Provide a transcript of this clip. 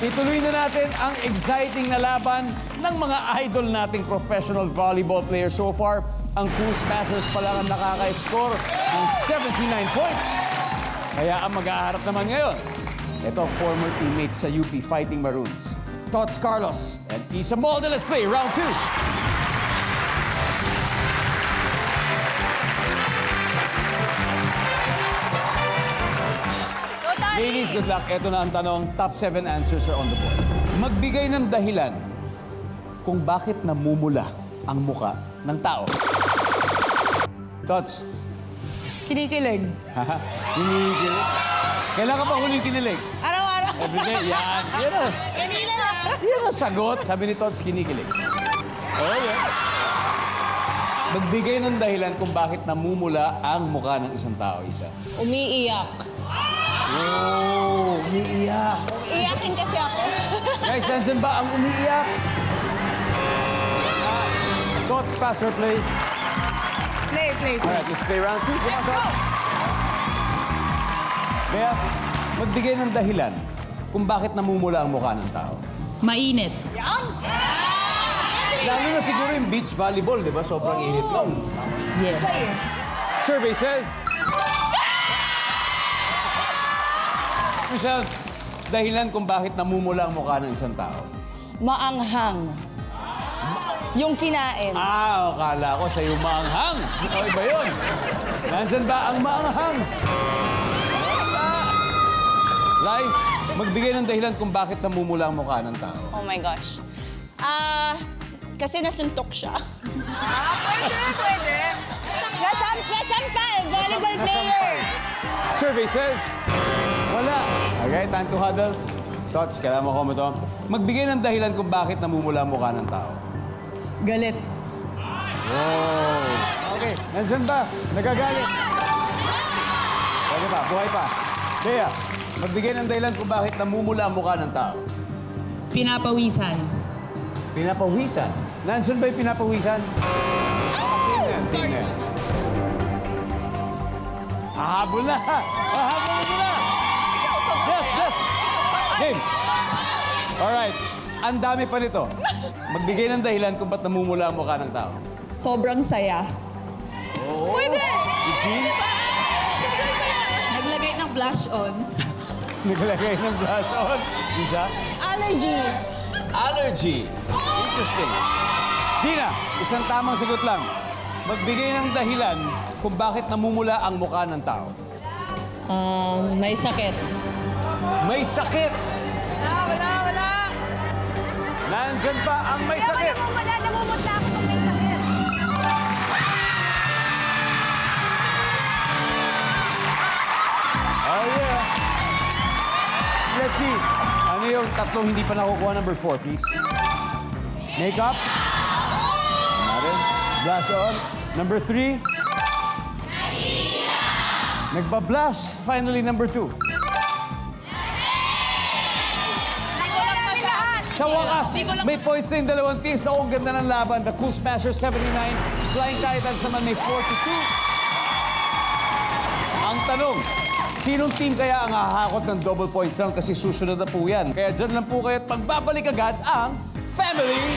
ituloy na natin ang exciting na laban ng mga idol nating professional volleyball players so far. Ang Cool Smashers pa lang ang nakaka-score ng 79 points. Kaya ang mag-aharap naman ngayon, ito former teammates sa UP Fighting Maroons, Tots Carlos and Isa Molde. Let's play round 2. Ladies, good luck. Ito na ang tanong. Top 7 answers are on the board. Magbigay ng dahilan kung bakit namumula ang muka ng tao. Tots. Kinikilig. Kinikilig. Kailan ka pa huling kinilig? Araw-araw. Everyday. Yan. Yan na. Kanina lang. Yan ang sagot. Sabi ni Tots, kinikilig. Oh, yeah. Magbigay ng dahilan kung bakit namumula ang muka ng isang tao, Isa. Umiiyak. Oh, umiiyak. Iyakin kasi ako. Guys, nandyan ba ang umiiyak? Thoughts, pass or play? Play. Alright, let's play round 2. Pumasok. Kaya, magbigay ng dahilan kung bakit namumula ang mukha ng tao. Mainit. Lalo na siguro yung beach volleyball, di ba? Sobrang init lang. Yes. Survey says... Michelle, dahilan kung bakit namumula ang mukha ng isang tao. Maanghang. Yung kinain. Akala ko siya yung maanghang. O, iba yun. Nandyan ba ang maanghang? Wala. Lai, magbigay ng dahilan kung bakit namumula ang mukha ng tao. Oh my gosh. Kasi nasuntok siya. Pwede. Nasaan pa? Volleyball player. Survey says, wala. Okay, time to huddle. Tots, kailangan mo comment to. Magbigay ng dahilan kung bakit namumula ang mukha ng tao. Galit. Wow. Okay, nandyan ba? Nagagalit. Pwede pa, buhay pa. Kaya, magbigay ng dahilan kung bakit namumula ang mukha ng tao. Pinapawisan. Pinapawisan. Nandyan ba yung pinapawisan? Singer. Hahabol na! Hahabol na! Yes! Game! Alright. Ang dami pa nito. Magbigay ng dahilan kung ba't namumula ang mukha ng tao. Sobrang saya. Oo. Pwede! Eugene? Naglagay ng blush on. Naglagay ng blush on. Isa? Allergy. Allergy. Interesting. Dina, isang tamang sagot lang. Magbigay ng dahilan kung bakit namumula ang mukha ng tao. May sakit. May sakit. Wala. Nandyan pa ang may sakit. Namumutla ako pag may sakit. Oh, yeah. Let's see. Ano yung tatlong hindi pa nakukuha? Number 4, please. Makeup. Narin. Blush on. Number 3. Nagba-blush. Finally, number 2. Sa wakas, may points na yung dalawang teams. Ako, ang ganda ng laban. The Cool Smashers 79, Flying Titans naman may 42. Ang tanong, sinong team kaya ang hahakot ng double points round kasi susunod na po yan. Kaya dyan lang po kayo at magbabalik agad ang Family